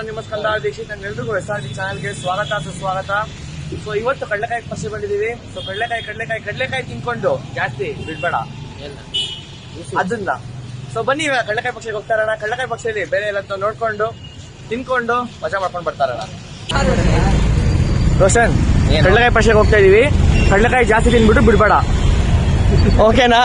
ನಿಮ್ಮ ಸ್ಕಂದ ದೀಕ್ಷಿತ್ ಎಲ್ರಿಗೂ SRG ಚಾನಲ್ಗೆ ಸ್ವಾಗತ ಸುಸ್ವಾಗತ. ಸೊ ಇವತ್ತು ಕಡಲೆಕಾಯಿ ಪರ್ಸೆ ಬಂದಿದ್ದೀವಿ. ಸೊ ಕಡಲೆಕಾಯಿ ತಿನ್ಕೊಂಡು ಜಾಸ್ತಿ ಬಿಡ್ಬೇಡ ಅದನ್ನ. ಸೊ ಬನ್ನಿ ಇವಾಗ ಕಡಲೆಕಾಯಿ ಪಕ್ಷಿಗೆ ಹೋಗ್ತಾ ಇರೋಣ. ಕಡಲೆಕಾಯಿ ಪಕ್ಷಿಯಲ್ಲಿ ಬೇರೆ ಎಲ್ಲ ನೋಡ್ಕೊಂಡು ತಿನ್ಕೊಂಡು ಮಜಾ ಮಾಡ್ಕೊಂಡು ಬರ್ತಾರಣ. ರೋಷನ್, ಕಡಲೆಕಾಯಿ ಪಕ್ಷಿಗೆ ಹೋಗ್ತಾ ಇದೀವಿ. ಕಡಲೆಕಾಯಿ ಜಾಸ್ತಿ ತಿನ್ಬಿಟ್ಟು ಬಿಡ್ಬೇಡ, ಓಕೆನಾ?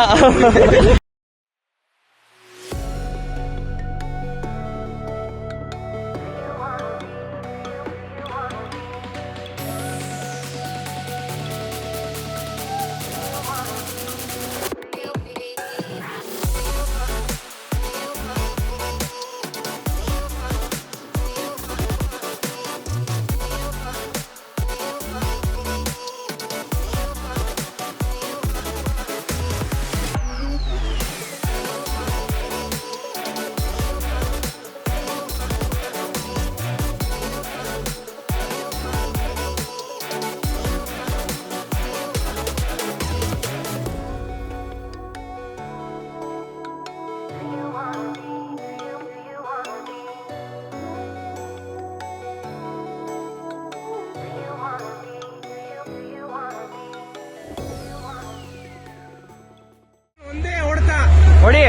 ಹೊಡಿ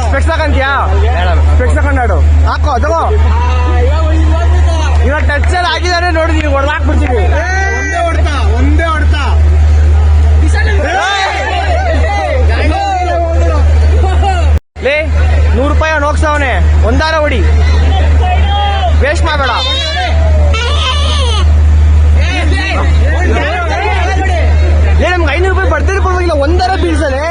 ಸ್ಪೆಕ್ಸ್ ಹಾಕಂತೀಯಾ? ಸ್ಪೆಕ್ಸ್ ಹಾಕೊಂಡಾಡು ಹಾಕೋ ತಗೋ. ಇವಾಗ ಟಚ್ ಅಲ್ಲಿ ಆಗಿದ್ದಾರೆ ನೋಡಿ, ನೀವು ಹೊಡೆದಾಕ್ಬಿಡ್ತೀವಿ. ಒಂದೇ ಹೊಡ್ತಾ ಲೇ, 100 ರೂಪಾಯಿ ಅವ್ನು ಹೋಗ್ಸವನೆ. ಒಂದಾರ ಹೊಡಿ, ವೇಸ್ಟ್ ಮಾಡಬೇಡ. ನಮ್ಗೆ 500 ರೂಪಾಯಿ ಬರ್ತಿದ್ರೆ ಪರವಾಗಿಲ್ಲ, ಒಂದರ ಬೀಳ್ಸಲೆ.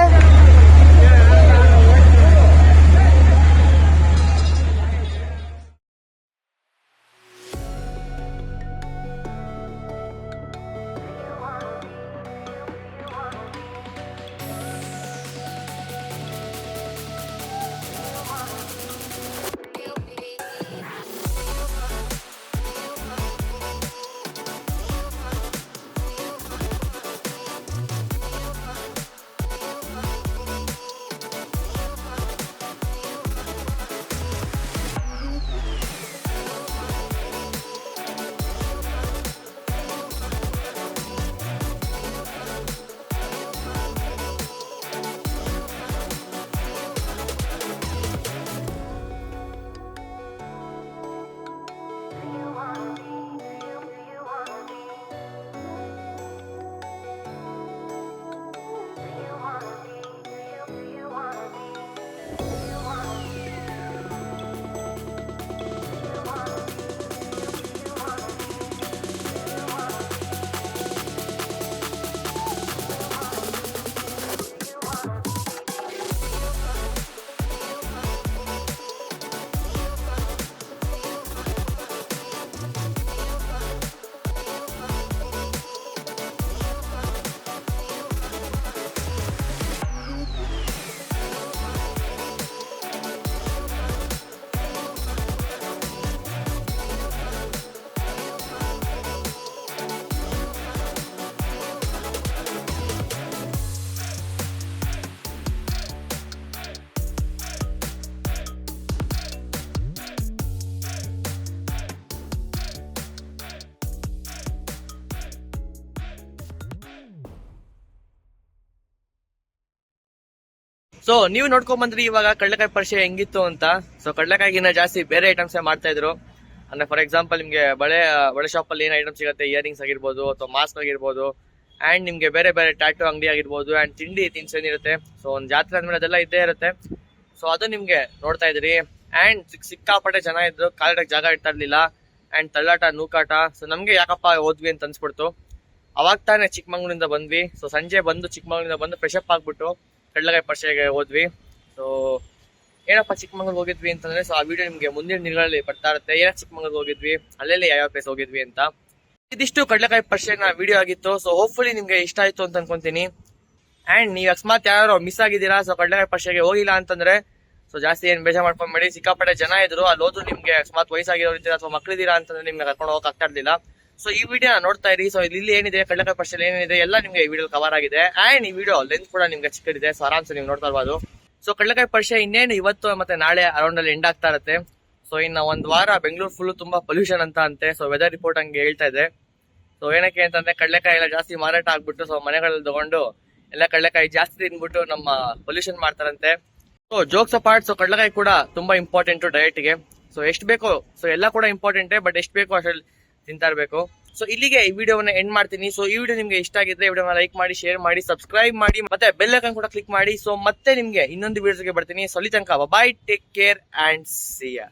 ಸೊ ನೀವು ನೋಡ್ಕೊಂಡ್ ಬಂದ್ರಿ ಇವಾಗ ಕಡಲೆಕಾಯಿ ಪರಿಚಯ ಹೆಂಗಿತ್ತು ಅಂತ. ಸೊ ಕಡಲೆಕಾಯಿಗಿನ್ನ ಜಾಸ್ತಿ ಬೇರೆ ಐಟಮ್ಸ್ ಮಾಡ್ತಾ ಇದ್ರು. ಅಂದ್ರೆ ಫಾರ್ ಎಕ್ಸಾಂಪಲ್ ನಿಮ್ಗೆ ಬಳೆ ಶಾಪ್ ಅಲ್ಲಿ ಏನ್ ಐಟಮ್ ಸಿಗುತ್ತೆ, ಇಯರಿಂಗ್ಸ್ ಆಗಿರ್ಬೋದು ಅಥವಾ ಮಾಸ್ಕ್ ಆಗಿರ್ಬೋದು, ಅಂಡ್ ನಿಮ್ಗೆ ಬೇರೆ ಬೇರೆ ಟ್ಯಾಟೂ ಅಂಗಡಿ ಆಗಿರ್ಬೋದು, ಅಂಡ್ ತಿಂಡಿ ತಿನ್ಸೇನಿರುತ್ತೆ. ಸೊ ಒಂದ್ ಜಾತ್ರೆ ಅಂದ್ಮೇಲೆ ಅದೆಲ್ಲ ಇದ್ದೇ ಇರುತ್ತೆ. ಸೊ ಅದು ನಿಮ್ಗೆ ನೋಡ್ತಾ ಇದ್ರಿ. ಅಂಡ್ ಸಿಕ್ಕಾಪಟ್ಟೆ ಜನ ಇದ್ರು, ಕಾಲಿಡಕ್ ಜಾಗ ಇರ್ತಾ ಇರ್ಲಿಲ್ಲ, ಅಂಡ್ ತಳ್ಳಾಟ ನೂಕಾಟ. ಸೊ ನಮ್ಗೆ ಯಾಕಪ್ಪ ಹೋದ್ವಿ ಅಂತ ಅನ್ಸ್ಬಿಡ್ತು. ಅವಾಗ ತಾನೇ ಚಿಕ್ಕಮಂಗ್ಳೂರಿಂದ ಬಂದ್ವಿ. ಸೊ ಸಂಜೆ ಬಂದು ಚಿಕ್ಕಮಂಗ್ಳೂರಿಂದ ಬಂದು ಫ್ರೆಶ್ ಅಪ್ ಆಗ್ಬಿಟ್ಟು ಕಡಲೆಕಾಯಿ ಪರಿಚಯಗೆ ಹೋದ್ವಿ. ಸೊ ಏನಪ್ಪ ಚಿಕ್ಕಮಂಗ್ಳೂರ್ ಹೋಗಿದ್ವಿ ಅಂತಂದ್ರೆ, ಸೊ ಆ ವಿಡಿಯೋ ನಿಮ್ಗೆ ಮುಂದಿನ ದಿನಗಳಲ್ಲಿ ಬರ್ತಾ ಇರುತ್ತೆ. ಏನಕ್ಕೆ ಚಿಕ್ಕಮಂಗ್ಳೂರ್ ಹೋಗಿದ್ವಿ, ಅಲ್ಲೆಲ್ಲಿ ಯಾವ ಪ್ಲೇಸ್ ಹೋಗಿದ್ವಿ ಅಂತ. ಇದಿಷ್ಟು ಕಡಲೆಕಾಯಿ ಪರಿಚಯನ ವಿಡಿಯೋ ಆಗಿತ್ತು. ಸೊ ಹೋಪ್ಫುಲಿ ನಿಮ್ಗೆ ಇಷ್ಟ ಆಯ್ತು ಅಂತ ಅನ್ಕೊಂತೀನಿ. ಅಂಡ್ ನೀವು ಅಕಸ್ಮಾತ್ ಯಾರು ಮಿಸ್ ಆಗಿದ್ದೀರಾ, ಸೊ ಕಡಲೆಕಾಯಿ ಪರಿಚಯಗೆ ಹೋಗಿಲ್ಲ ಅಂತಂದ್ರೆ ಸೊ ಜಾಸ್ತಿ ಏನ್ ಬೇಜಾರ್ ಮಾಡ್ಕೊಂಡ್ಬೇಡಿ. ಸಿಕ್ಕಾಪಟ್ಟೆ ಜನ ಇದ್ರು, ಅಲ್ಲಿ ಹೋದ್ರು ನಿಮ್ಗೆ ಅಕಸ್ಮಾತ್ ವಯಸ್ಸಾಗಿರೋರು ಇದ್ದೀರಾ ಅಥವಾ ಮಕ್ಳಿದ್ದೀರಾ ಅಂತಂದ್ರೆ ನಿಮ್ಗೆ ಕರ್ಕೊಂಡು ಹೋಗಕ್ ಆಗ್ತಾ ಇರ್ಲಿಲ್ಲ. ಸೊ ಈ ವಿಡಿಯೋ ನೋಡ್ತಾ ಇರಿ. ಸೊ ಇಲ್ಲಿ ಏನಿದೆ ಕಡಲೆಕಾಯಿ ಪರಿಷೆ ಏನಿದೆ ಎಲ್ಲ ನಿಮ್ಗೆ ಈ ವಿಡಿಯೋ ಕವರ್ ಆಗಿದೆ. ಅಂಡ್ ಈ ವಿಡಿಯೋ ಲೆಂತ್ ಕೂಡ ನಿಮ್ಗೆ ಚಿಕ್ಕದಿದೆ, ಸೊ ಆರಾಮ್ಸೆ ನೀವು ನೋಡ್ತಾ ಇರ್ಬೋದು. ಸೊ ಕಡಲೆಕಾಯಿ ಪರಿಷೆ ಇನ್ನೇನು ಇವತ್ತು ಮತ್ತೆ ನಾಳೆ ಅರೌಂಡ್ ಅಲ್ಲಿ ಎಂಡ್ ಆಗ್ತಾ ಇರುತ್ತೆ. ಸೊ ಇನ್ನ ಒಂದ್ ವಾರ ಬೆಂಗಳೂರು ಫುಲ್ ತುಂಬಾ ಪೊಲ್ಯೂಷನ್ ಅಂತ ಅಂತೆ. ಸೊ ವೆದರ್ ರಿಪೋರ್ಟ್ ಹಂಗೆ ಹೇಳ್ತಾ ಇದೆ. ಸೊ ಏನಕ್ಕೆ ಅಂತಂದ್ರೆ ಕಡಲೆಕಾಯಿ ಎಲ್ಲ ಜಾಸ್ತಿ ಮಾರಾಟ ಆಗ್ಬಿಟ್ಟು ಸೊ ಮನೆಗಳಲ್ಲಿ ತಗೊಂಡು ಎಲ್ಲ ಕಡಲೆಕಾಯಿ ಜಾಸ್ತಿ ತಿನ್ಬಿಟ್ಟು ನಮ್ಮ ಪೊಲ್ಯೂಷನ್ ಮಾಡ್ತಾರಂತೆ. ಸೊ ಜೋಕ್ಸ್ ಅಪಾರ್ಟ್, ಸೊ ಕಡಲೆಕಾಯಿ ಕೂಡ ತುಂಬಾ ಇಂಪಾರ್ಟೆಂಟ್ ಡಯಟ್ ಗೆ. ಸೊ ಎಷ್ಟು ಬೇಕೋ, ಸೊ ಎಲ್ಲ ಕೂಡ ಇಂಪಾರ್ಟೆಂಟೇ, ಬಟ್ ಎಷ್ಟು ಬೇಕೋ ಅಷ್ಟ್ರಲ್ಲಿ ತಿಂತಾ ಇರಬೇಕು. ಸೊ ಇಲ್ಲಿಗೆ ಈ ವಿಡಿಯೋವನ್ನ ಎಂಡ್ ಮಾಡ್ತೀನಿ. ಸೊ ಈ ವಿಡಿಯೋ ನಿಮ್ಗೆ ಇಷ್ಟ ಆಗಿದ್ರೆ ವಿಡಿಯೋನ ಲೈಕ್ ಮಾಡಿ, ಶೇರ್ ಮಾಡಿ, ಸಬ್ಸ್ಕ್ರೈಬ್ ಮಾಡಿ, ಮತ್ತೆ ಬೆಲ್ ಐಕಾನ್ ಕೂಡ ಕ್ಲಿಕ್ ಮಾಡಿ. ಸೊ ಮತ್ತೆ ನಿಮ್ಗೆ ಇನ್ನೊಂದು ವಿಡಿಯೋಗೆ ಬರ್ತೀನಿ. ಸೊ ಅಲ್ಲಿ ತನಕ bye, take care and see yeah.